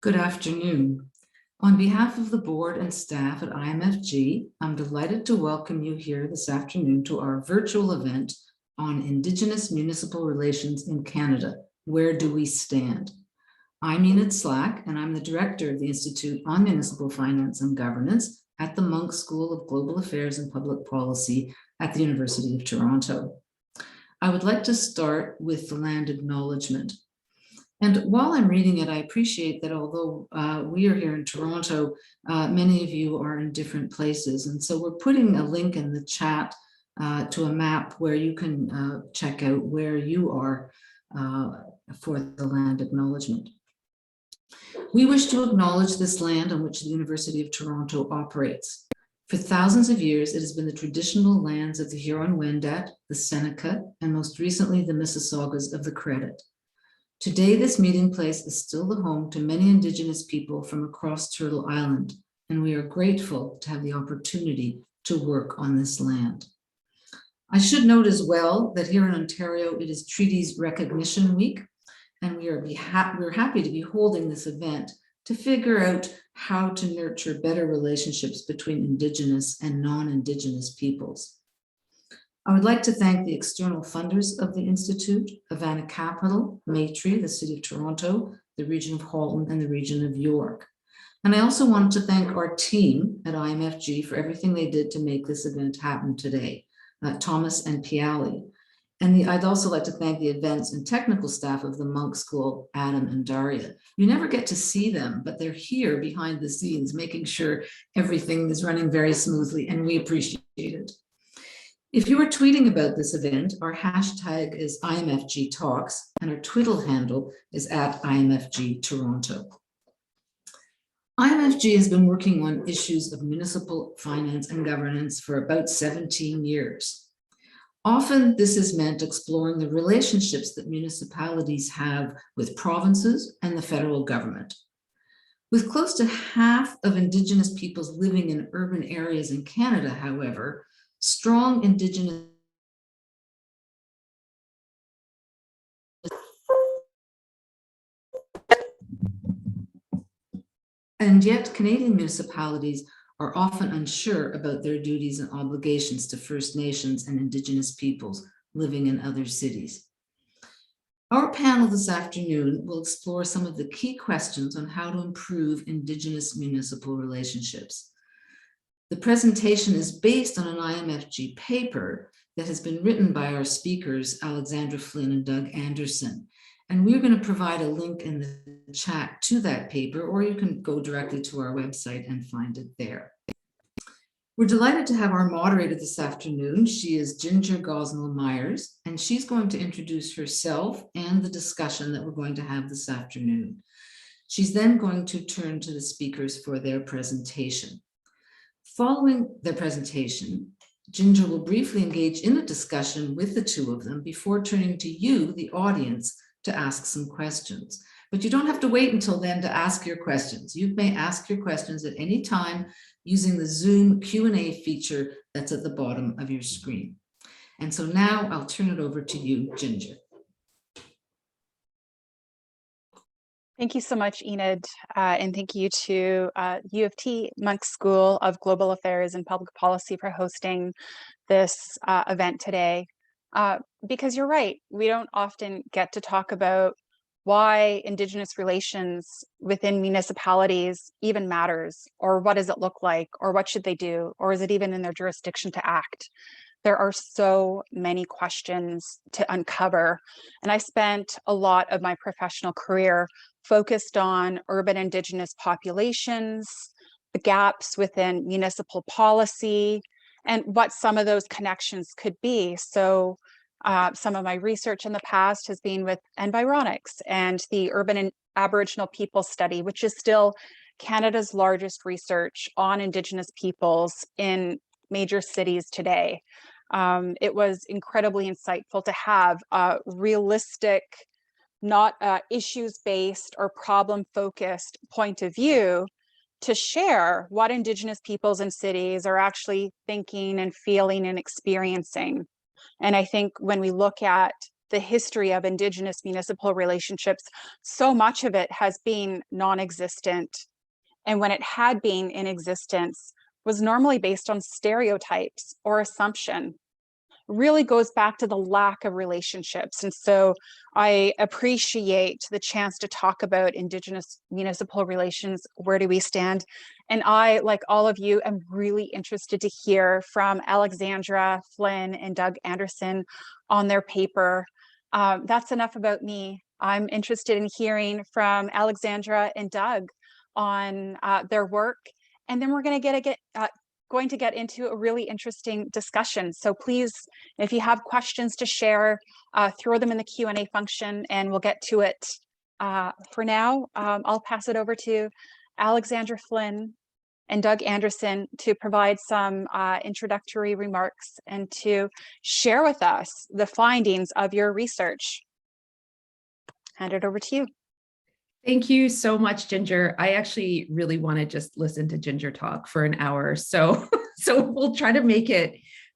Good afternoon. On behalf of the board and staff at IMFG, I'm delighted to welcome you here this afternoon to our virtual event on Indigenous Municipal Relations in Canada. Where do we stand? I'm Enid Slack, and I'm the director of the Institute on Municipal Finance and Governance at the Munk School of Global Affairs and Public Policy at the University of Toronto. I would like to start with the land acknowledgement. And while I'm reading it, I appreciate that although we are here in Toronto, many of you are in different places. And so we're putting a link in the chat to a map where you can check out where you are for the land acknowledgement. We wish to acknowledge this land on which the University of Toronto operates. For thousands of years, it has been the traditional lands of the Huron-Wendat, the Seneca, and most recently the Mississaugas of the Credit. Today, this meeting place is still the home to many Indigenous people from across Turtle Island, and we are grateful to have the opportunity to work on this land. I should note as well that here in Ontario, it is Treaties Recognition Week, and we're happy to be holding this event to figure out how to nurture better relationships between Indigenous and non-Indigenous peoples. I would like to thank the external funders of the Institute, Havana Capital, Maitree, the City of Toronto, the region of Halton, and the region of York. And I also wanted to thank our team at IMFG for everything they did to make this event happen today, Thomas and Piali. And I'd also like to thank the events and technical staff of the Munk School, Adam and Daria. You never get to see them, but they're here behind the scenes, making sure everything is running very smoothly, and we appreciate it. If you are tweeting about this event, our hashtag is IMFG Talks, and our Twitter handle is at IMFG Toronto. IMFG has been working on issues of municipal finance and governance for about 17 years. Often this has meant exploring the relationships that municipalities have with provinces and the federal government. With close to half of Indigenous peoples living in urban areas in Canada, however, strong Indigenous and yet Canadian municipalities are often unsure about their duties and obligations to First Nations and Indigenous peoples living in other cities. Our panel this afternoon will explore some of the key questions on how to improve Indigenous municipal relationships. The presentation is based on an IMFG paper that has been written by our speakers, Alexandra Flynn and Doug Anderson. And we're going to provide a link in the chat to that paper, or you can go directly to our website and find it there. We're delighted to have our moderator this afternoon. She is Ginger Gosnell-Myers, and she's going to introduce herself and the discussion that we're going to have this afternoon. She's then going to turn to the speakers for their presentation. Following their presentation, Ginger will briefly engage in a discussion with the two of them before turning to you, the audience, to ask some questions. But you don't have to wait until then to ask your questions. You may ask your questions at any time using the Zoom Q&A feature that's at the bottom of your screen. And so now I'll turn it over to you, Ginger. Thank you so much, Enid, and thank you to U of T Munk School of Global Affairs and Public Policy for hosting this event today. Because you're right, we don't often get to talk about why Indigenous relations within municipalities even matters, or what does it look like, or what should they do, or is it even in their jurisdiction to act? There are so many questions to uncover, and I spent a lot of my professional career focused on urban Indigenous populations, the gaps within municipal policy, and what some of those connections could be. So some of my research in the past has been with Environics and the Urban and Aboriginal People Study, which is still Canada's largest research on Indigenous peoples in major cities today. It was incredibly insightful to have a realistic, not issues-based or problem-focused point of view to share what Indigenous peoples and cities are actually thinking and feeling and experiencing. And I think when we look at the history of Indigenous municipal relationships, so much of it has been non-existent. And when it had been in existence, was normally based on stereotypes or assumption. Really goes back to the lack of relationships. And so I appreciate the chance to talk about Indigenous municipal relations. Where do we stand? And I, like all of you, am really interested to hear from Alexandra Flynn and Doug Anderson on their paper. That's enough about me. I'm interested in hearing from Alexandra and Doug on their work. And then we're going to get into a really interesting discussion. So please, if you have questions to share, throw them in the Q&A function and we'll get to it. For now, I'll pass it over to Alexandra Flynn and Doug Anderson to provide some introductory remarks and to share with us the findings of your research. Hand it over to you. Thank you so much, Ginger. I actually really want to just listen to Ginger talk for an hour. So we'll try to make it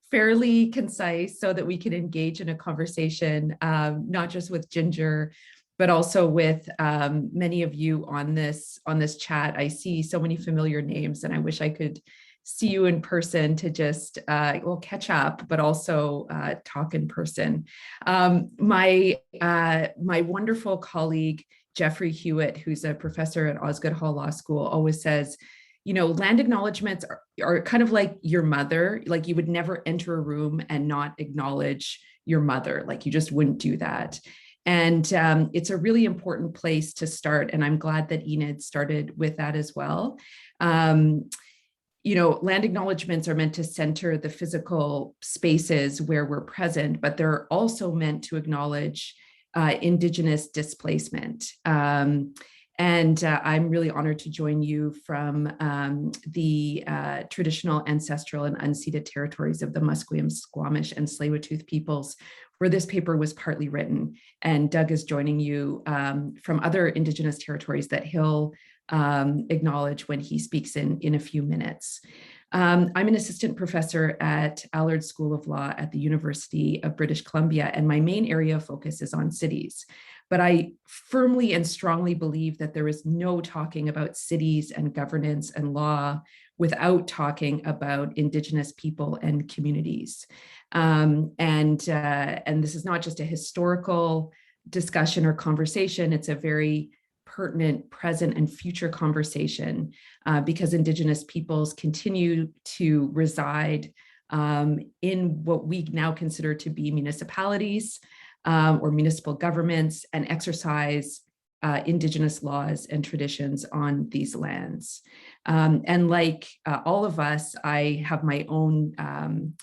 fairly concise so that we can engage in a conversation, not just with Ginger, but also with many of you on this chat. I see so many familiar names and I wish I could see you in person to just catch up, but also talk in person. My wonderful colleague, Jeffrey Hewitt, who's a professor at Osgoode Hall Law School, always says, you know, land acknowledgements are kind of like your mother. Like you would never enter a room and not acknowledge your mother. Like you just wouldn't do that. And it's a really important place to start. And I'm glad that Enid started with that as well. You know, land acknowledgements are meant to center the physical spaces where we're present, but they're also meant to acknowledge Indigenous displacement. And I'm really honored to join you from the traditional, ancestral, and unceded territories of the Musqueam, Squamish, and Tsleil-Waututh peoples, where this paper was partly written. And Doug is joining you from other Indigenous territories that he'll acknowledge when he speaks in a few minutes. I'm an assistant professor at Allard School of Law at the University of British Columbia, and my main area of focus is on cities. But I firmly and strongly believe that there is no talking about cities and governance and law without talking about Indigenous people and communities. And this is not just a historical discussion or conversation, it's a very pertinent present and future conversation because Indigenous peoples continue to reside in what we now consider to be municipalities or municipal governments and exercise Indigenous laws and traditions on these lands. And like all of us, I have my own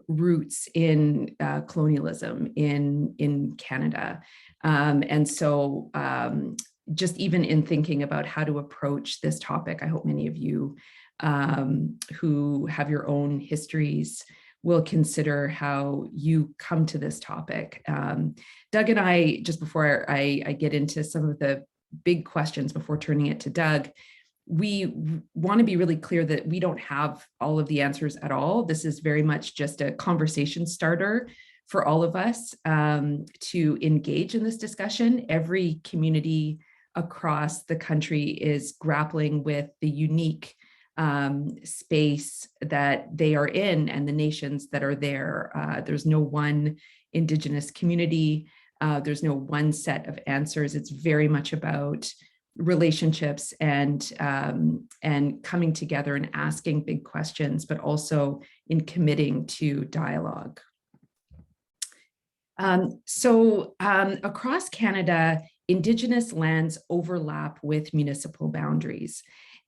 roots in colonialism in Canada. And so just even in thinking about how to approach this topic, I hope many of you who have your own histories will consider how you come to this topic. Doug and I, just before I get into some of the big questions before turning it to Doug, we want to be really clear that we don't have all of the answers at all. This is very much just a conversation starter for all of us to engage in this discussion. Every community across the country is grappling with the unique space that they are in and the nations that are there. There's no one Indigenous community. There's no one set of answers. It's very much about relationships and coming together and asking big questions, but also in committing to dialogue. Across Canada, Indigenous lands overlap with municipal boundaries.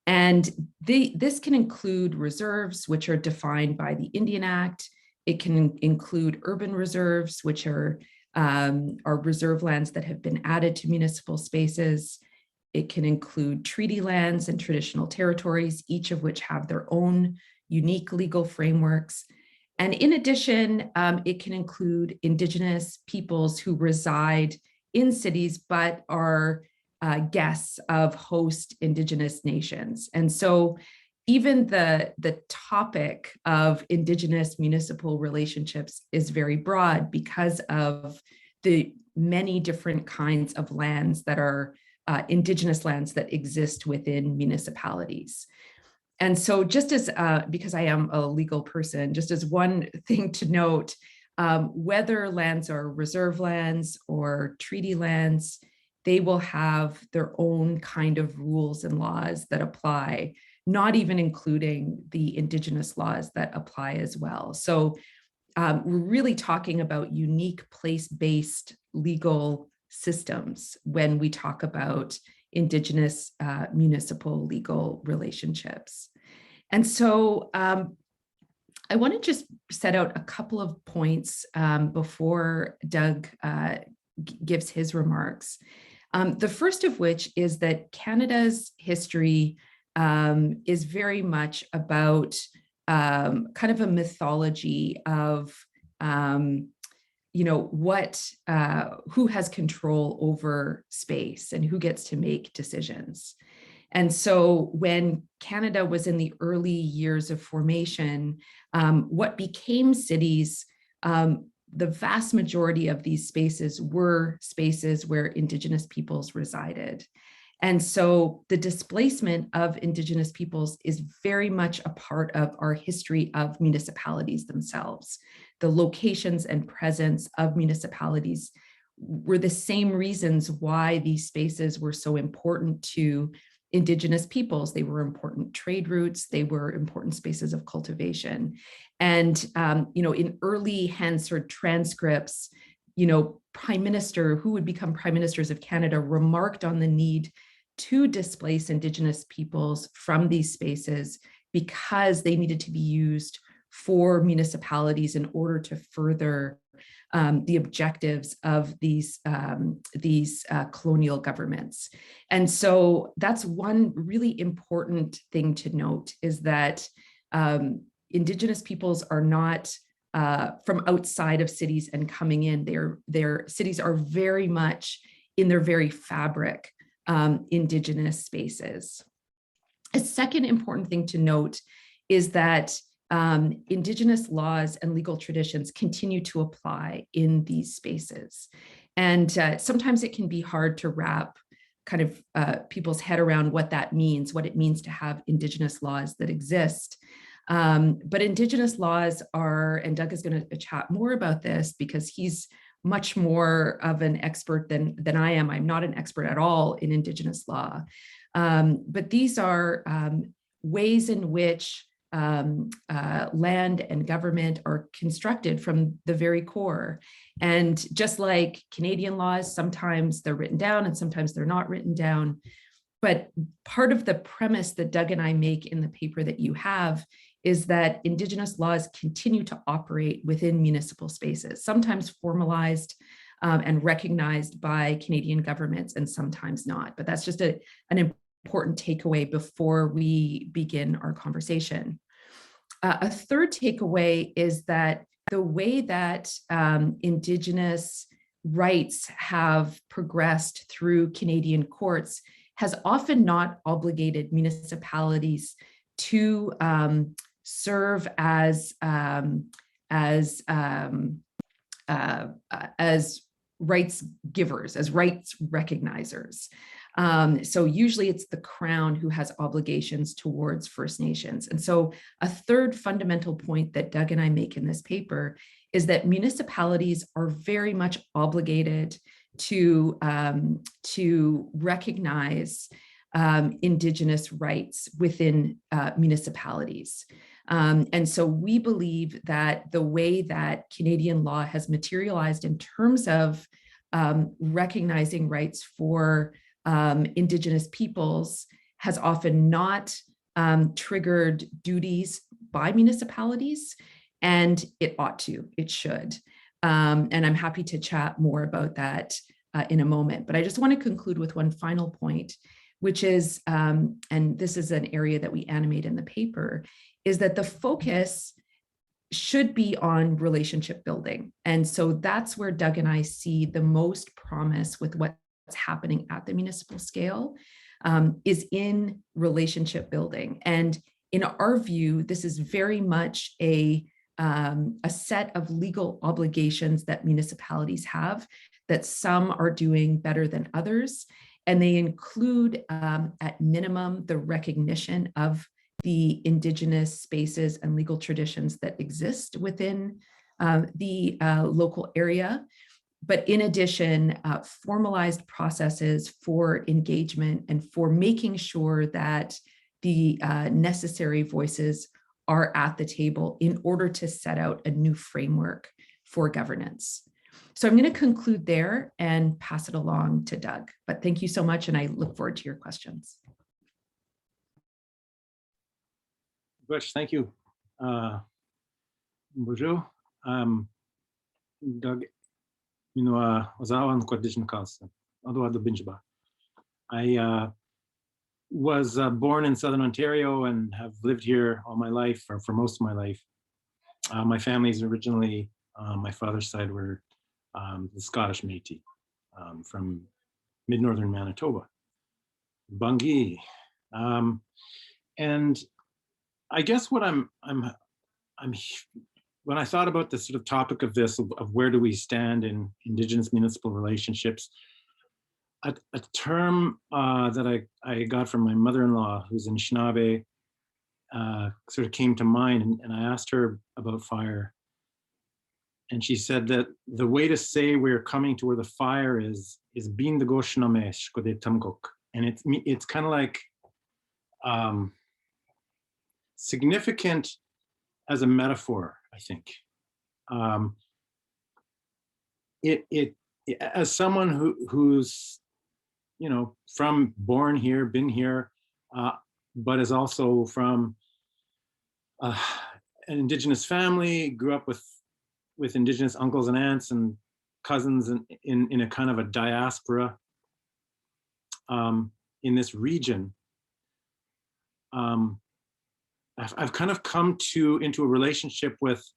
And this can include reserves, which are defined by the Indian Act. It can include urban reserves, which are reserve lands that have been added to municipal spaces. It can include treaty lands and traditional territories, each of which have their own unique legal frameworks. And in addition, it can include Indigenous peoples who reside in cities, but are guests of host Indigenous nations. And so even the topic of Indigenous municipal relationships is very broad because of the many different kinds of lands that are Indigenous lands that exist within municipalities. And so just as, because I am a legal person, just as one thing to note, whether lands are reserve lands or treaty lands, they will have their own kind of rules and laws that apply, not even including the Indigenous laws that apply as well. So we're really talking about unique place-based legal systems when we talk about Indigenous municipal legal relationships. And so I want to just set out a couple of points before Doug gives his remarks. The first of which is that Canada's history is very much about kind of a mythology of who has control over space and who gets to make decisions. And so when Canada was in the early years of formation, what became cities, the vast majority of these spaces were spaces where Indigenous peoples resided. And so the displacement of Indigenous peoples is very much a part of our history of municipalities themselves. The locations and presence of municipalities were the same reasons why these spaces were so important to Indigenous peoples. They were important trade routes. They were important spaces of cultivation. And, in early Hansard transcripts, Prime Minister, who would become Prime Ministers of Canada, remarked on the need to displace Indigenous peoples from these spaces because they needed to be used for municipalities in order to further the objectives of these colonial governments. And so that's one really important thing to note, is that Indigenous peoples are not from outside of cities and coming in. Their cities are very much in their very fabric Indigenous spaces. A second important thing to note is that Indigenous laws and legal traditions continue to apply in these spaces. And sometimes it can be hard to wrap kind of people's head around what that means, what it means to have Indigenous laws that exist. But Indigenous laws are, and Doug is going to chat more about this because he's much more of an expert than I am. I'm not an expert at all in Indigenous law. But these are ways in which land and government are constructed from the very core. And just like Canadian laws, sometimes they're written down and sometimes they're not written down. But part of the premise that Doug and I make in the paper that you have is that Indigenous laws continue to operate within municipal spaces, sometimes formalized and recognized by Canadian governments and sometimes not. But that's just an important takeaway before we begin our conversation. A third takeaway is that the way that Indigenous rights have progressed through Canadian courts has often not obligated municipalities to serve as rights givers, as rights recognizers. So usually it's the Crown who has obligations towards First Nations. And so a third fundamental point that Doug and I make in this paper is that municipalities are very much obligated to recognize Indigenous rights within municipalities. And so we believe that the way that Canadian law has materialized in terms of recognizing rights for Indigenous peoples has often not triggered duties by municipalities, and it ought to, it should. And I'm happy to chat more about that in a moment. But I just want to conclude with one final point, which is, and this is an area that we animate in the paper, is that the focus should be on relationship building. And so that's where Doug and I see the most promise with what's happening at the municipal scale, is in relationship building. And in our view, this is very much a set of legal obligations that municipalities have that some are doing better than others. And they include, at minimum, the recognition of the Indigenous spaces and legal traditions that exist within the local area. But in addition, formalized processes for engagement and for making sure that the necessary voices are at the table in order to set out a new framework for governance. So I'm going to conclude there and pass it along to Doug. But thank you so much, and I look forward to your questions. Bush, thank you. Bonjour. Doug, I was born in Southern Ontario and have lived here all my life, or for most of my life. My family's originally, my father's side were the Scottish Métis from mid-northern Manitoba, Bungi. And I guess what when I thought about the sort of topic of this, of where do we stand in Indigenous municipal relationships, a term that I got from my mother-in-law, who's in Anishinaabe, sort of came to mind, and I asked her about fire. And she said that the way to say we're coming to where the fire is bin the goshnamesh kode tamgok. And it's kind of like significant as a metaphor, I think. It as someone who's, you know, born here, been here, but is also from an Indigenous family, grew up with Indigenous uncles and aunts and cousins in a kind of a diaspora in this region. I've kind of come into a relationship with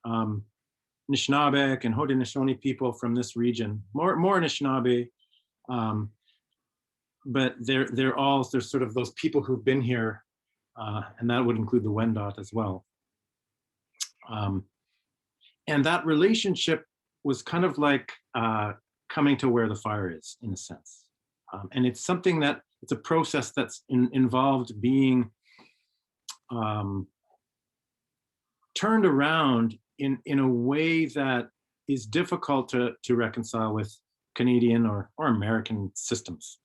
Anishinaabe and Haudenosaunee people from this region, more Anishinaabe, but they're sort of those people who've been here, and that would include the Wendat as well. And that relationship was kind of like coming to where the fire is, in a sense. And it's something that, it's a process that's involved being turned around in a way that is difficult to reconcile with Canadian or American systems.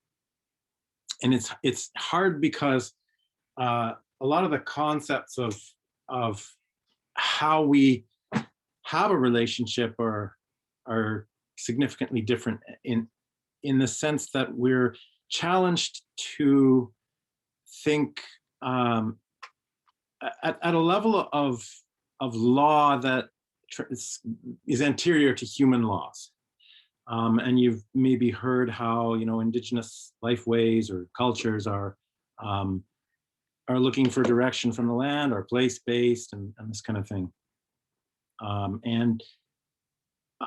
And it's hard because a lot of the concepts of how we have a relationship are significantly different in the sense that we're challenged to think at a level of law that is anterior to human laws. And you've maybe heard how, you know, Indigenous lifeways or cultures are looking for direction from the land, or place-based, and this kind of thing. And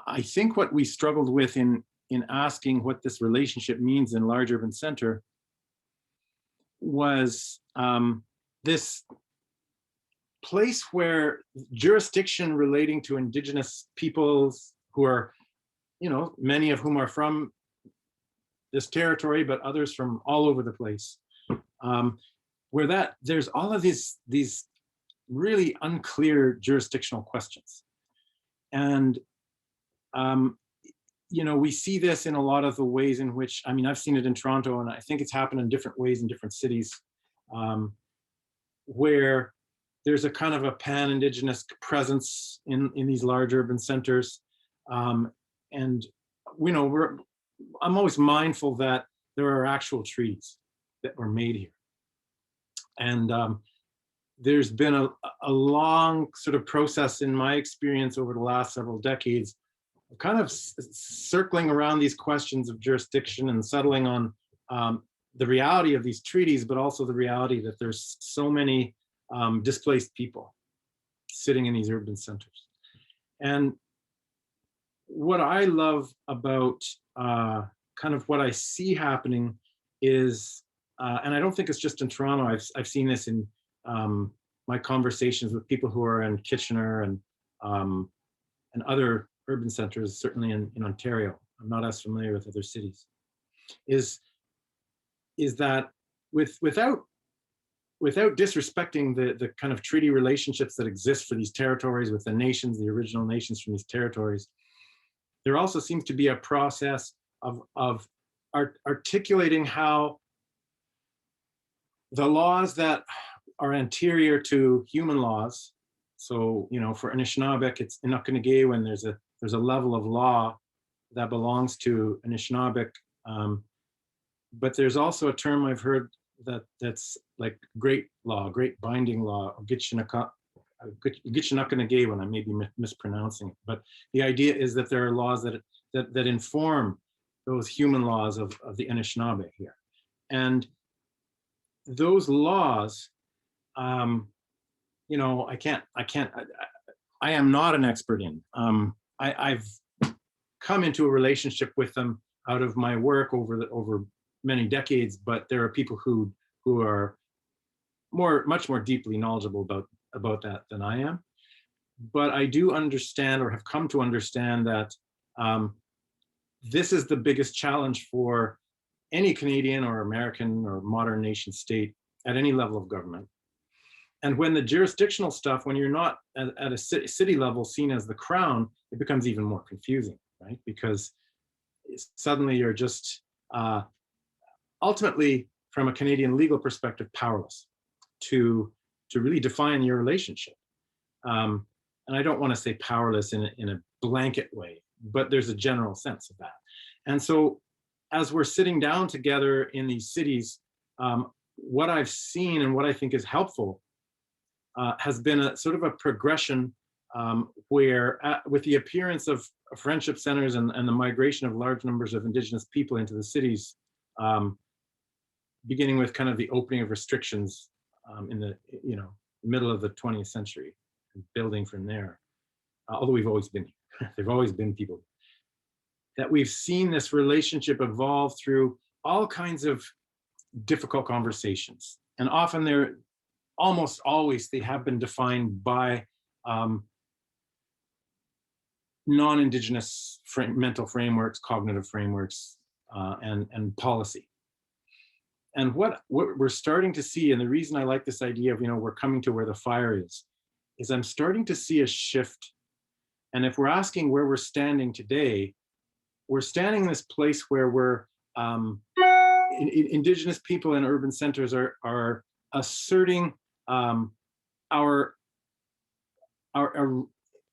I think what we struggled with in asking what this relationship means in large urban center was this place where jurisdiction relating to Indigenous peoples who are, you know, many of whom are from this territory, but others from all over the place, where there's all of these really unclear jurisdictional questions. And, you know, we see this in a lot of the ways in which, I mean, I've seen it in Toronto, and I think it's happened in different ways in different cities, where there's a kind of a pan-Indigenous presence in these large urban centers. And, you know, I'm always mindful that there are actual treaties that were made here. And there's been a long sort of process in my experience over the last several decades, kind of circling around these questions of jurisdiction and settling on the reality of these treaties, but also the reality that there's so many displaced people sitting in these urban centers. And what I love about kind of what I see happening is, and I don't think it's just in Toronto, I've seen this in my conversations with people who are in Kitchener and other urban centers, certainly in Ontario, I'm not as familiar with other cities, is that without disrespecting the kind of treaty relationships that exist for these territories with the nations, the original nations from these territories, there also seems to be a process of articulating how the laws that are anterior to human laws. So, you know, for Anishinaabeg, it's Inukkanagay when there's a level of law that belongs to Anishinaabeg. But there's also a term I've heard that's like great law, great binding law, Gitchinukkanagay when I may be mispronouncing it. But the idea is that there are laws that inform those human laws of the Anishinaabe here. And those laws, you know, I am not an expert in. I've come into a relationship with them out of my work over many decades, but there are people who are much more deeply knowledgeable about that than I am. But I do understand, or have come to understand, that this is the biggest challenge for any Canadian or American or modern nation state at any level of government. And when the jurisdictional stuff, when you're not at a city level seen as the crown, it becomes even more confusing, right? Because suddenly you're just ultimately, from a Canadian legal perspective, powerless to really define your relationship. And I don't want to say powerless in a blanket way, but there's a general sense of that. And so as we're sitting down together in these cities, what I've seen and what I think is helpful has been a sort of a progression where with the appearance of friendship centers and the migration of large numbers of Indigenous people into the cities, beginning with kind of the opening of restrictions in the middle of the 20th century, and building from there. Although we've always been here, there've always been people. That we've seen this relationship evolve through all kinds of difficult conversations, and often they're almost always they have been defined by non-Indigenous mental frameworks, cognitive frameworks, and policy. And what we're starting to see, and the reason I like this idea of, we're coming to where the fire is I'm starting to see a shift. And if we're asking where we're standing today, we're standing in this place where we're Indigenous people in urban centers are asserting our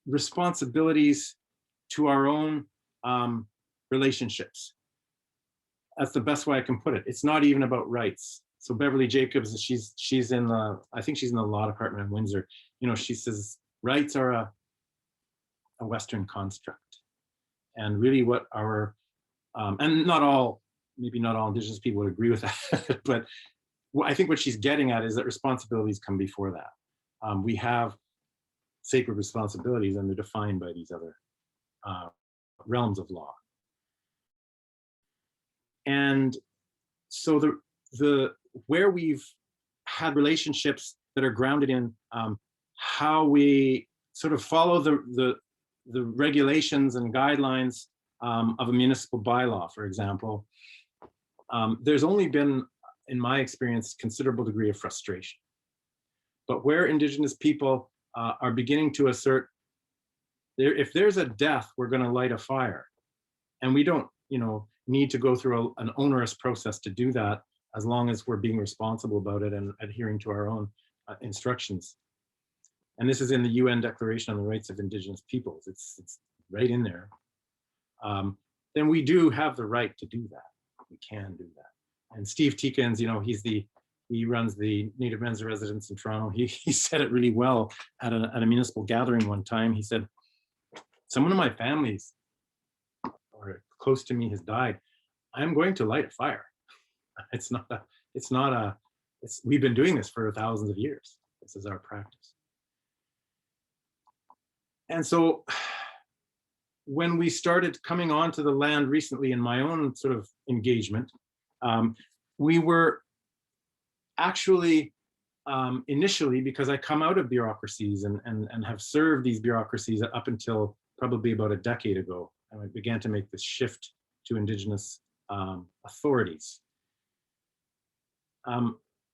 responsibilities to our own relationships. That's the best way I can put it. It's not even about rights. So Beverly Jacobs, she's in the, I think she's in the law department in Windsor. She says rights are a Western construct, and really what our and maybe not all Indigenous people would agree with that, but I think what she's getting at is that responsibilities come before that. We have sacred responsibilities, and they're defined by these other realms of law. And so the where we've had relationships that are grounded in how we sort of follow the regulations and guidelines of a municipal bylaw, for example, there's only been, in my experience, considerable degree of frustration. But where Indigenous people are beginning to assert, if there's a death, we're going to light a fire, and we don't, need to go through an onerous process to do that, as long as we're being responsible about it and adhering to our own instructions. And this is in the UN Declaration on the Rights of Indigenous Peoples. It's right in there. Then we do have the right to do that. We can do that. And Steve Teekins, he runs the Native Men's residence in Toronto. He said it really well at a municipal gathering one time. He said, someone in my family's or close to me has died. I'm going to light a fire. We've been doing this for thousands of years. This is our practice. And so when we started coming onto the land recently in my own sort of engagement, we were actually initially, because I come out of bureaucracies and have served these bureaucracies up until probably about a decade ago I began to make this shift to Indigenous authorities.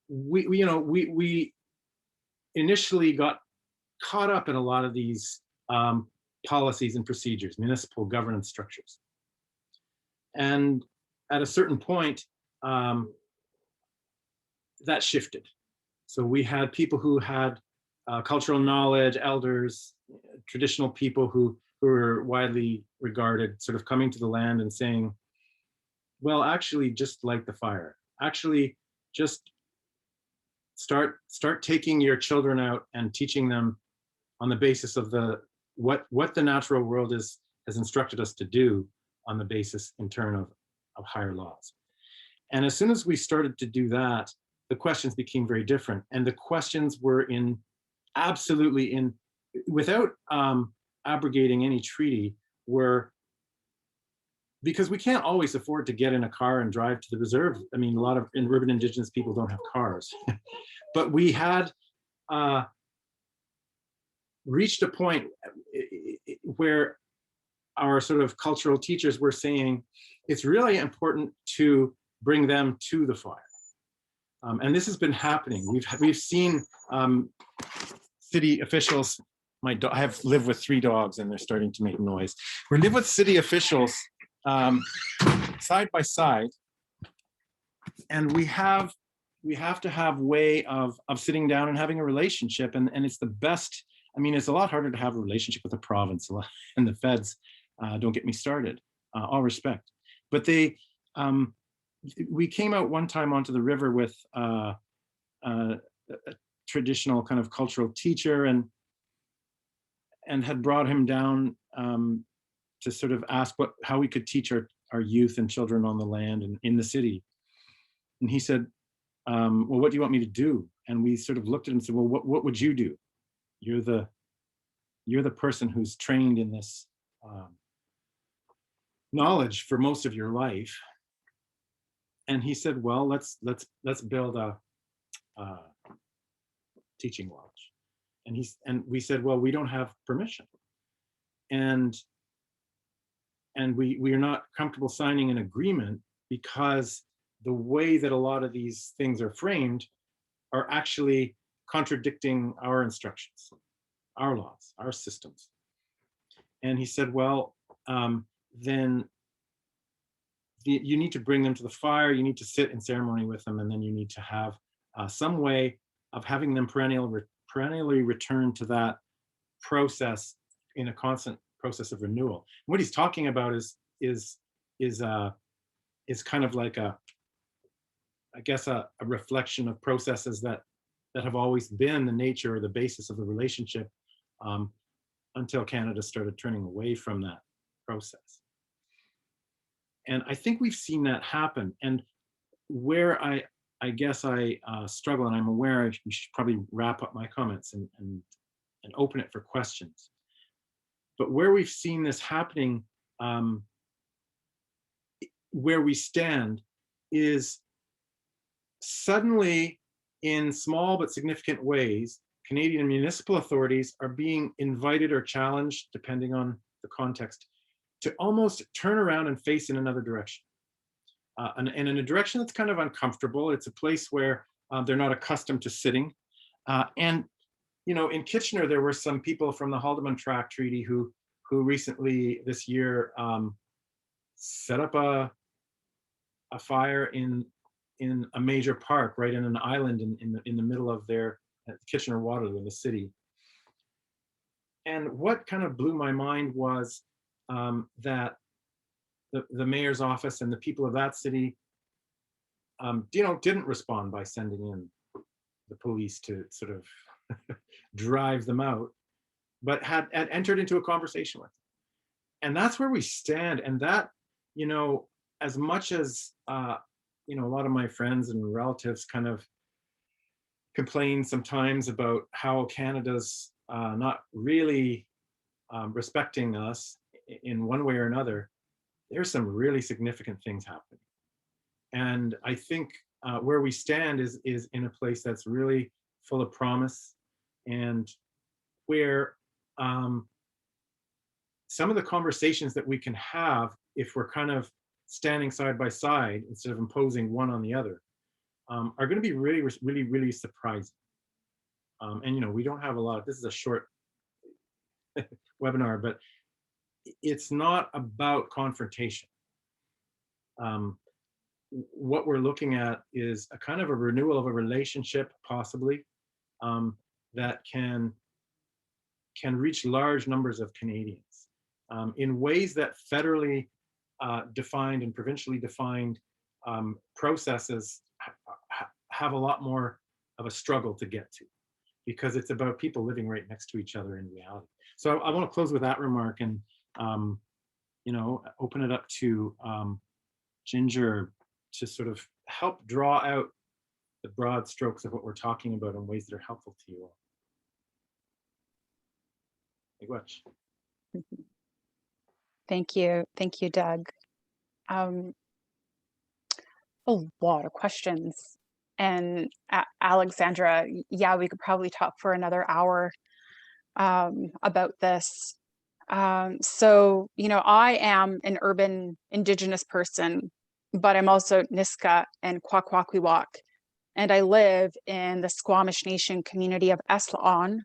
We initially got caught up in a lot of these policies and procedures, municipal governance structures. And at a certain point, that shifted. So we had people who had cultural knowledge, elders, traditional people who were widely regarded, sort of coming to the land and saying, well, actually just light the fire. Actually just start taking your children out and teaching them on the basis of what the natural world has instructed us to do, on the basis in turn of higher laws. And as soon as we started to do that, the questions became very different. And the questions were absolutely without abrogating any treaty, were, because we can't always afford to get in a car and drive to the reserve. I mean, a lot of urban Indigenous people don't have cars. But we had reached a point where our sort of cultural teachers were saying, it's really important to bring them to the fire. And this has been happening. We've seen city officials. I have lived with 3 dogs and they're starting to make noise. We live with city officials side by side, and we have to have way of sitting down and having a relationship, and it's the best. I mean, it's a lot harder to have a relationship with the province and the feds. Don't get me started. All respect, but we came out one time onto the river with a traditional kind of cultural teacher, and had brought him down to sort of ask how we could teach our youth and children on the land and in the city. And he said, well, what do you want me to do? And we sort of looked at him and said, well, what would you do? You're the person who's trained in this knowledge for most of your life. And he said, well, let's build a teaching lodge. And we said, well, we don't have permission. And we are not comfortable signing an agreement, because the way that a lot of these things are framed are actually contradicting our instructions, our laws, our systems. And he said, well, then you need to bring them to the fire, you need to sit in ceremony with them, and then you need to have some way of having them perennially return to that process in a constant process of renewal. And what he's talking about is kind of like a reflection of processes that have always been the nature or the basis of the relationship, until Canada started turning away from that process. And I think we've seen that happen. And where I guess I struggle, and I'm aware we should probably wrap up my comments and open it for questions. But where we've seen this happening, where we stand, is suddenly, in small but significant ways, Canadian municipal authorities are being invited or challenged, depending on the context, to almost turn around and face in another direction. And in a direction that's kind of uncomfortable. It's a place where they're not accustomed to sitting. And in Kitchener, there were some people from the Haldimand Tract Treaty who recently this year set up a fire in a major park, right in an island in the middle of their Kitchener-Waterloo in the city. And what kind of blew my mind was that the mayor's office and the people of that city, didn't respond by sending in the police to sort of drive them out, but had entered into a conversation with them. And that's where we stand. And that, as much as, a lot of my friends and relatives kind of complain sometimes about how Canada's not really respecting us in one way or another, there's some really significant things happening. And I think where we stand is in a place that's really full of promise, and where some of the conversations that we can have if we're kind of standing side by side instead of imposing one on the other are going to be really, really, really surprising. And you know, we don't have a lot. This is a short webinar, but it's not about confrontation. What we're looking at is a kind of a renewal of a relationship, possibly, that can reach large numbers of Canadians in ways that federally defined and provincially defined processes have a lot more of a struggle to get to, because it's about people living right next to each other in reality. So I want to close with that remark and you know, open it up to Ginger to sort of help draw out the broad strokes of what we're talking about in ways that are helpful to you all. Miigwech. Thank you, Doug. A lot of questions. And Alexandra, yeah, we could probably talk for another hour about this. So, you know, I am an urban Indigenous person, but I'm also Niska and Kwakwaka'wakw, and I live in the Squamish Nation community of Eslaon,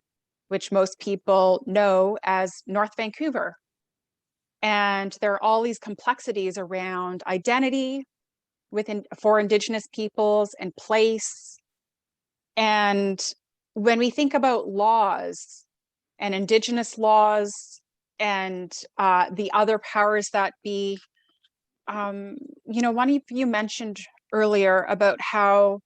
which most people know as North Vancouver. And there are all these complexities around identity for Indigenous peoples and place. And when we think about laws and Indigenous laws and the other powers that be, you know, one of you mentioned earlier about how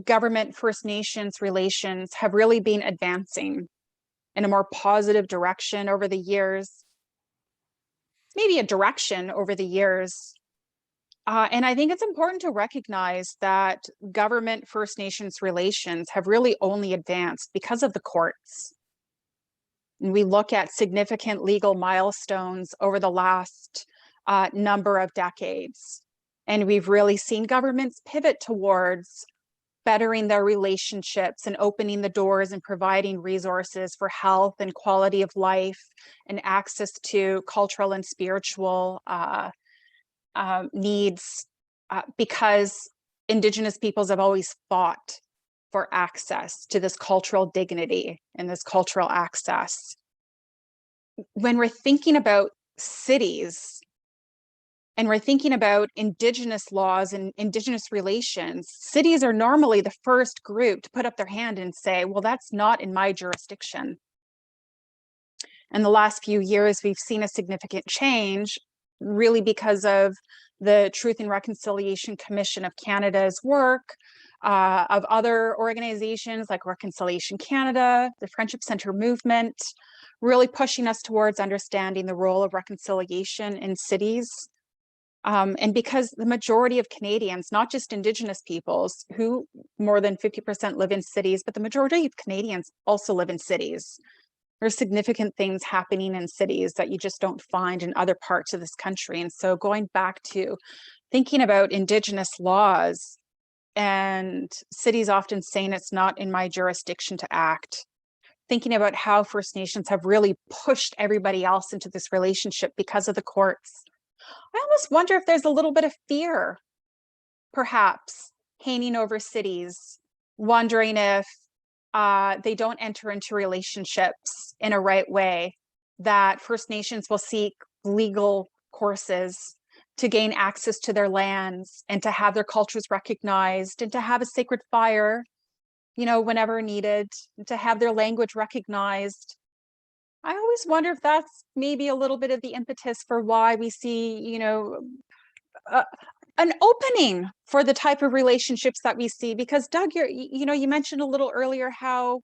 government First Nations relations have really been advancing in a more positive direction over the years, maybe a direction over the years. And I think it's important to recognize that government First Nations relations have really only advanced because of the courts. And we look at significant legal milestones over the last number of decades. And we've really seen governments pivot towards bettering their relationships and opening the doors and providing resources for health and quality of life and access to cultural and spiritual needs, because Indigenous peoples have always fought for access to this cultural dignity and this cultural access. When we're thinking about cities and we're thinking about Indigenous laws and Indigenous relations, cities are normally the first group to put up their hand and say, well, that's not in my jurisdiction. In the last few years, we've seen a significant change, really because of the Truth and Reconciliation Commission of Canada's work, of other organizations like Reconciliation Canada, the Friendship Center movement, really pushing us towards understanding the role of reconciliation in cities. And because the majority of Canadians, not just Indigenous peoples, who more than 50% live in cities, but the majority of Canadians also live in cities. There's significant things happening in cities that you just don't find in other parts of this country. And so going back to thinking about Indigenous laws and cities often saying it's not in my jurisdiction to act, thinking about how First Nations have really pushed everybody else into this relationship because of the courts. I almost wonder if there's a little bit of fear, perhaps, hanging over cities, wondering if they don't enter into relationships in a right way, that First Nations will seek legal courses to gain access to their lands and to have their cultures recognized and to have a sacred fire, you know, whenever needed, to have their language recognized. I always wonder if that's maybe a little bit of the impetus for why we see, you know, an opening for the type of relationships that we see. Because Doug, you mentioned a little earlier how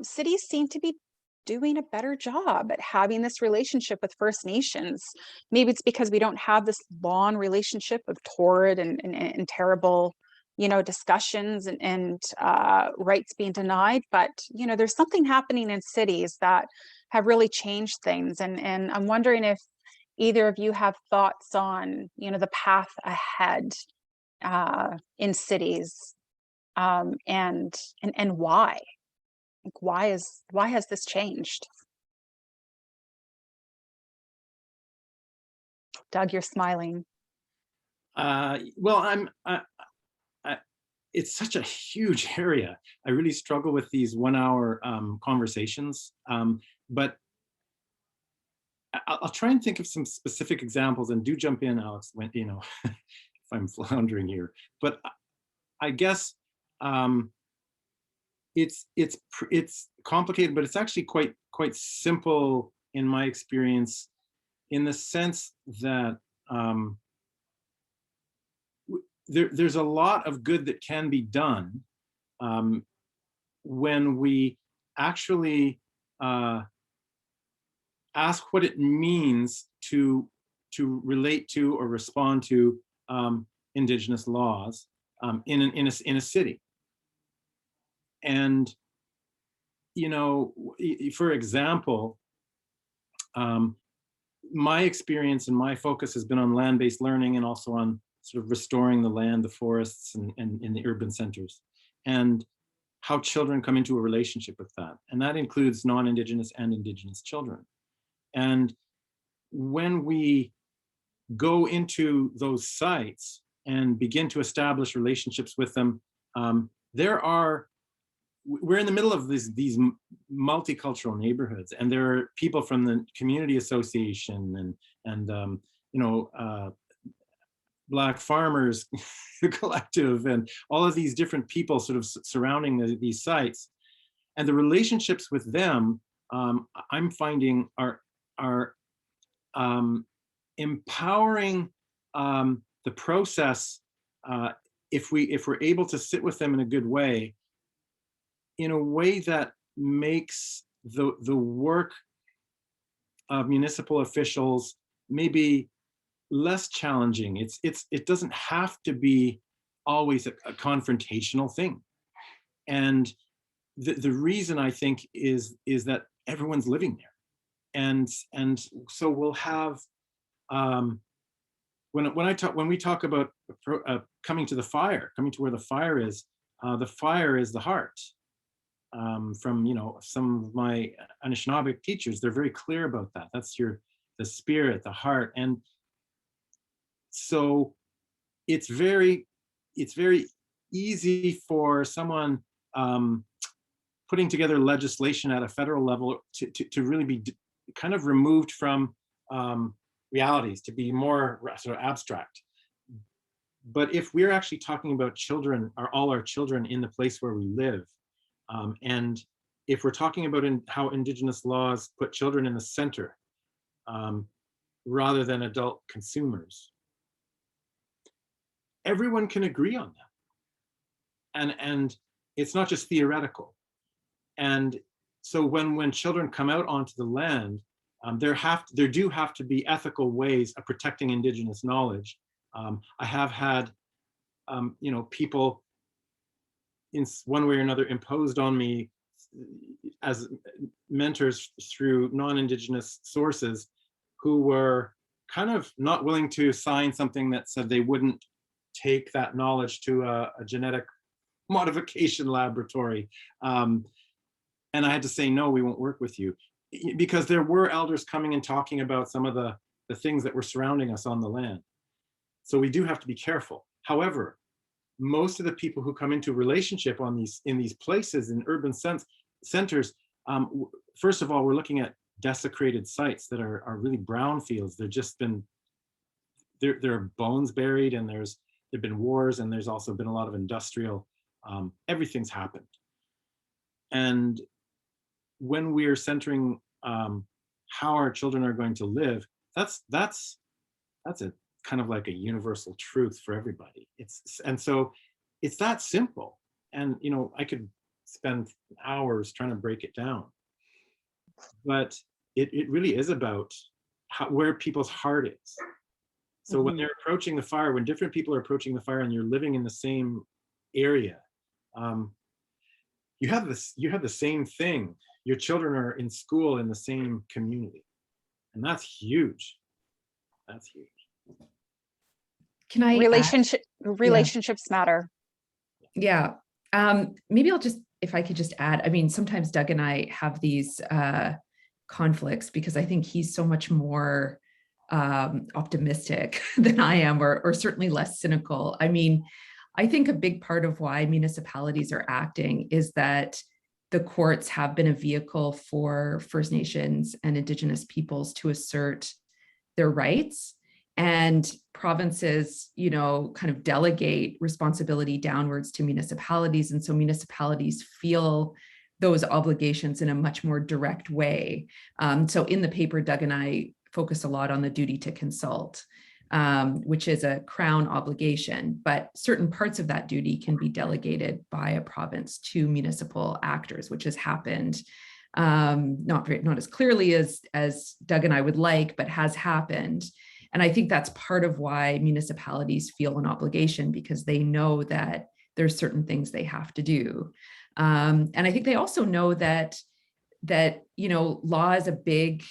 cities seem to be doing a better job at having this relationship with First Nations. Maybe it's because we don't have this long relationship of torrid and terrible, discussions and rights being denied. But, there's something happening in cities that have really changed things. And I'm wondering if either of you have thoughts on, the path ahead in cities, and why? Like, why has this changed? Doug, you're smiling. Well, it's such a huge area. I really struggle with these 1 hour conversations, but I'll try and think of some specific examples, and do jump in, Alex, when, if I'm floundering here. But I guess it's complicated, but it's actually quite simple in my experience, in the sense that there's a lot of good that can be done when we actually ask what it means to relate to or respond to Indigenous laws in a city. And for example, my experience and my focus has been on land-based learning, and also on sort of restoring the land, the forests, and in the urban centers, and how children come into a relationship with that. And that includes non-Indigenous and Indigenous children. And when we go into those sites and begin to establish relationships with them, we're in the middle of these multicultural neighborhoods, and there are people from the community association and Black Farmers Collective, and all of these different people sort of surrounding these sites, and the relationships with them, I'm finding are empowering the process if we're able to sit with them in a good way, in a way that makes the work of municipal officials maybe less challenging. It doesn't have to be always a confrontational thing. And the reason, I think, is that everyone's living there. And so we'll have when we talk about coming to where the fire is the heart. From some of my Anishinaabe teachers, they're very clear about that. That's the spirit, the heart. And so it's very easy for someone putting together legislation at a federal level to really be kind of removed from realities, to be more sort of abstract. But if we're actually talking about children, all our children in the place where we live, and if we're talking about how Indigenous laws put children in the center rather than adult consumers, everyone can agree on that. And it's not just theoretical. And so when children come out onto the land, there do have to be ethical ways of protecting Indigenous knowledge. I have had people in one way or another imposed on me as mentors through non-Indigenous sources, who were kind of not willing to sign something that said they wouldn't take that knowledge to a genetic modification laboratory. And I had to say, no, we won't work with you, because there were elders coming and talking about some of the things that were surrounding us on the land. So we do have to be careful. However, most of the people who come into relationship in these places, in urban centers, first of all, we're looking at desecrated sites that are really brown fields. There are bones buried, and there've been wars, and there's also been a lot of industrial, everything's happened. And when we're centering how our children are going to live, that's a kind of like a universal truth for everybody. And so it's that simple. And I could spend hours trying to break it down, but it really is about where people's heart is. So when they're approaching the fire, when different people are approaching the fire, and you're living in the same area, you have the same thing. Your children are in school in the same community, and that's huge. That's huge. Can I Relationships matter. Yeah. Maybe if I could just add, I mean, sometimes Doug and I have these conflicts, because I think he's so much more optimistic than I am, or certainly less cynical. I mean, I think a big part of why municipalities are acting is that the courts have been a vehicle for First Nations and Indigenous peoples to assert their rights, and provinces, kind of delegate responsibility downwards to municipalities. And so municipalities feel those obligations in a much more direct way. So in the paper, Doug and I focus a lot on the duty to consult, which is a Crown obligation, but certain parts of that duty can be delegated by a province to municipal actors, which has happened not as clearly as Doug and I would like, but has happened. And I think that's part of why municipalities feel an obligation, because they know that there's certain things they have to do. And I think they also know that law is a big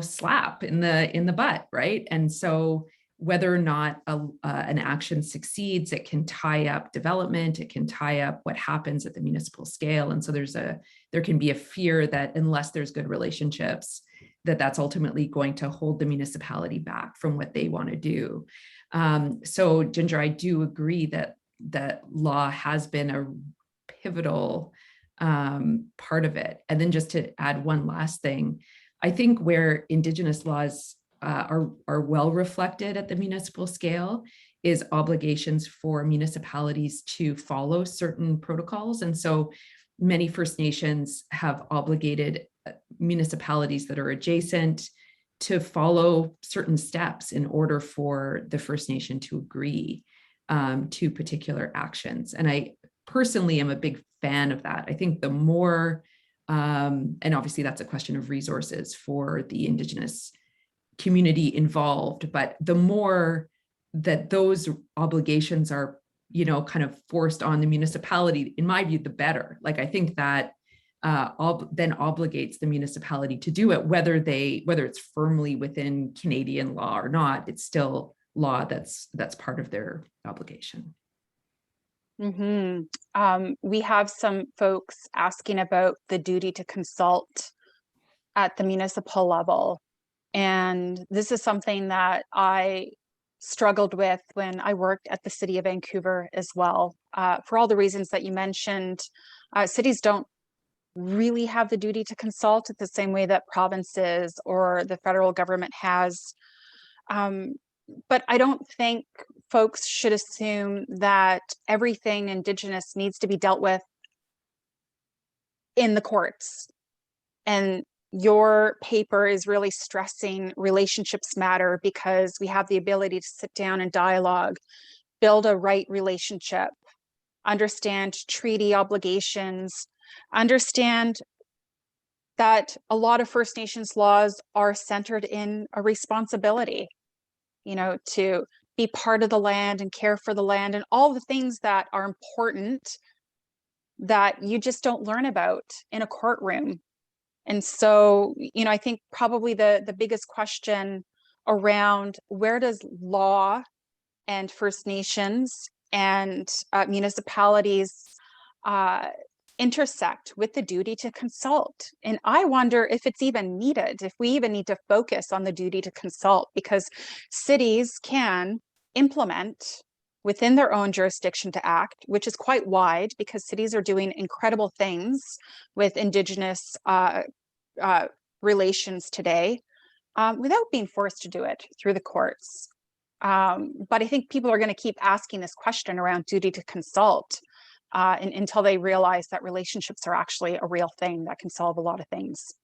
slap in the butt, right? And so whether or not an action succeeds, it can tie up development, it can tie up what happens at the municipal scale. And so there can be a fear that unless there's good relationships, that's ultimately going to hold the municipality back from what they want to do. So Ginger, I do agree that law has been a pivotal part of it. And then just to add one last thing, I think where Indigenous laws are well reflected at the municipal scale is obligations for municipalities to follow certain protocols. And so many First Nations have obligated municipalities that are adjacent to follow certain steps in order for the First Nation to agree to particular actions. And I personally am a big fan of that. I think the more, and obviously that's a question of resources for the Indigenous community involved, but the more that those obligations are, kind of forced on the municipality, in my view, the better. Like, I think that then obligates the municipality to do it, whether it's firmly within Canadian law or not. It's still law that's part of their obligation. We have some folks asking about the duty to consult at the municipal level. And this is something that I struggled with when I worked at the City of Vancouver as well. For all the reasons that you mentioned, cities don't really have the duty to consult at the same way that provinces or the federal government has. But I don't think folks should assume that everything Indigenous needs to be dealt with in the courts. And your paper is really stressing relationships matter, because we have the ability to sit down and dialogue, build a right relationship, understand treaty obligations, understand that a lot of First Nations laws are centered in a responsibility, to be part of the land and care for the land, and all the things that are important that you just don't learn about in a courtroom. And so, I think probably the biggest question around where does law and First Nations and municipalities intersect with the duty to consult. And I wonder if it's even needed, if we even need to focus on the duty to consult, because cities can implement within their own jurisdiction to act, which is quite wide, because cities are doing incredible things with Indigenous relations today without being forced to do it through the courts. But I think people are going to keep asking this question around duty to consult until they realize that relationships are actually a real thing that can solve a lot of things.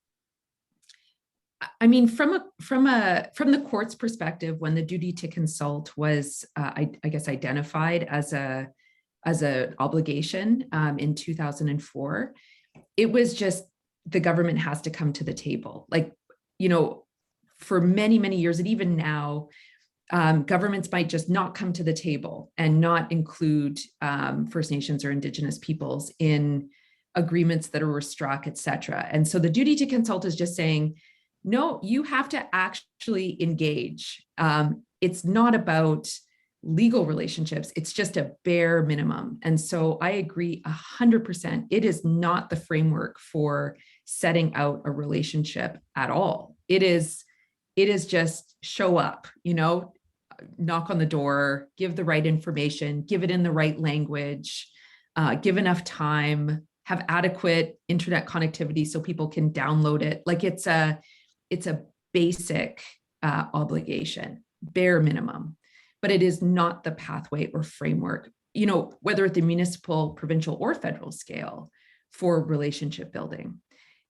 I mean, from the court's perspective, when the duty to consult was, I guess, identified as an obligation in 2004, it was just the government has to come to the table. Like, for many, many years, and even now, governments might just not come to the table and not include First Nations or Indigenous peoples in agreements that were struck, et cetera. And so the duty to consult is just saying, no, you have to actually engage. It's not about legal relationships. It's just a bare minimum. And so I agree 100%. It is not the framework for setting out a relationship at all. It is it is just show up, knock on the door, give the right information, give it in the right language, give enough time, have adequate internet connectivity so people can download it. Like it's a basic obligation, bare minimum, but it is not the pathway or framework, whether at the municipal, provincial, or federal scale for relationship building.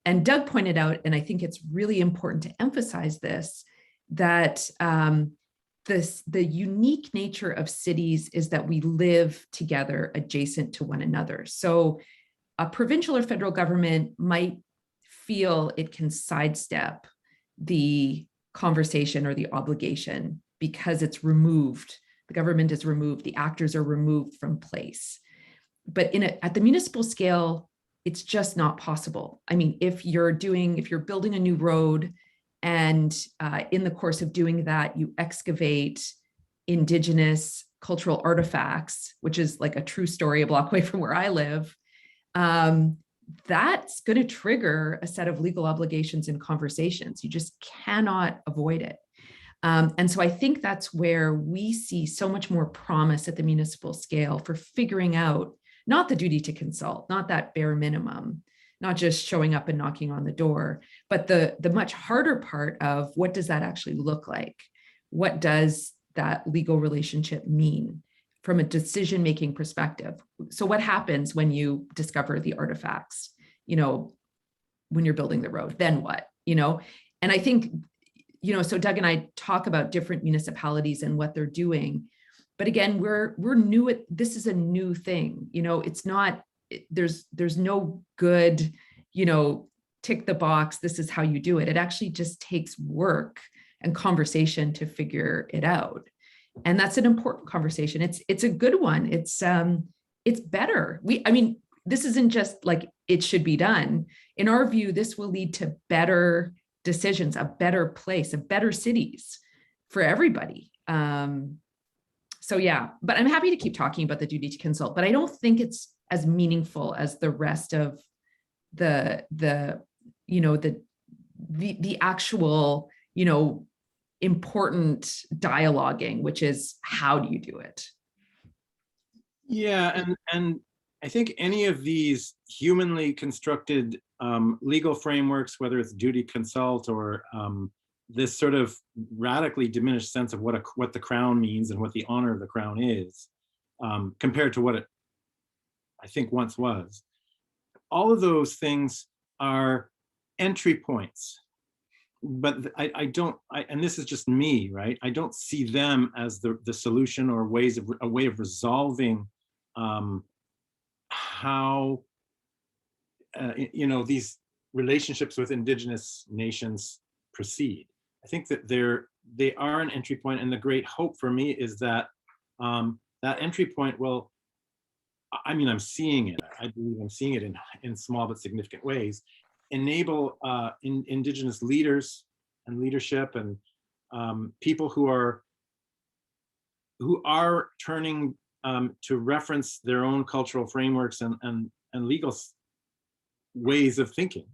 And Doug pointed out, and I think it's really important to emphasize this, that the unique nature of cities is that we live together adjacent to one another. So a provincial or federal government might feel it can sidestep the conversation or the obligation because it's removed. The government is removed, the actors are removed from place. But at the municipal scale, it's just not possible. I mean, if you're building a new road, and in the course of doing that, you excavate Indigenous cultural artifacts, which is like a true story a block away from where I live, that's going to trigger a set of legal obligations and conversations. You just cannot avoid it. And so I think that's where we see so much more promise at the municipal scale for figuring out not the duty to consult, not that bare minimum, not just showing up and knocking on the door, but the much harder part of what does that actually look like? What does that legal relationship mean from a decision-making perspective? So what happens when you discover the artifacts, when you're building the road, then what, And I think, so Doug and I talk about different municipalities and what they're doing. But again, we're new at, this is a new thing, it's not, there's no good, tick the box, this is how you do it. It actually just takes work and conversation to figure it out. And that's an important conversation. It's a good one. It's better. This isn't just like it should be done. In our view, this will lead to better decisions, a better place, a better cities for everybody. So yeah, but I'm happy to keep talking about the duty to consult, but I don't think it's as meaningful as the rest of the actual, important dialoguing, which is how do you do it? Yeah, and I think any of these humanly constructed legal frameworks, whether it's duty consult or this sort of radically diminished sense of what the crown means and what the honor of the crown is, compared to what it, I think, once was. All of those things are entry points, but I don't, and this is just me, right? I don't see them as the solution or a way of resolving how these relationships with Indigenous nations proceed. I think that they are an entry point, and the great hope for me is that that entry point will, I'm seeing it. I believe I'm seeing it in small but significant ways, enable Indigenous leaders and leadership and people who are turning to reference their own cultural frameworks and legal ways of thinking.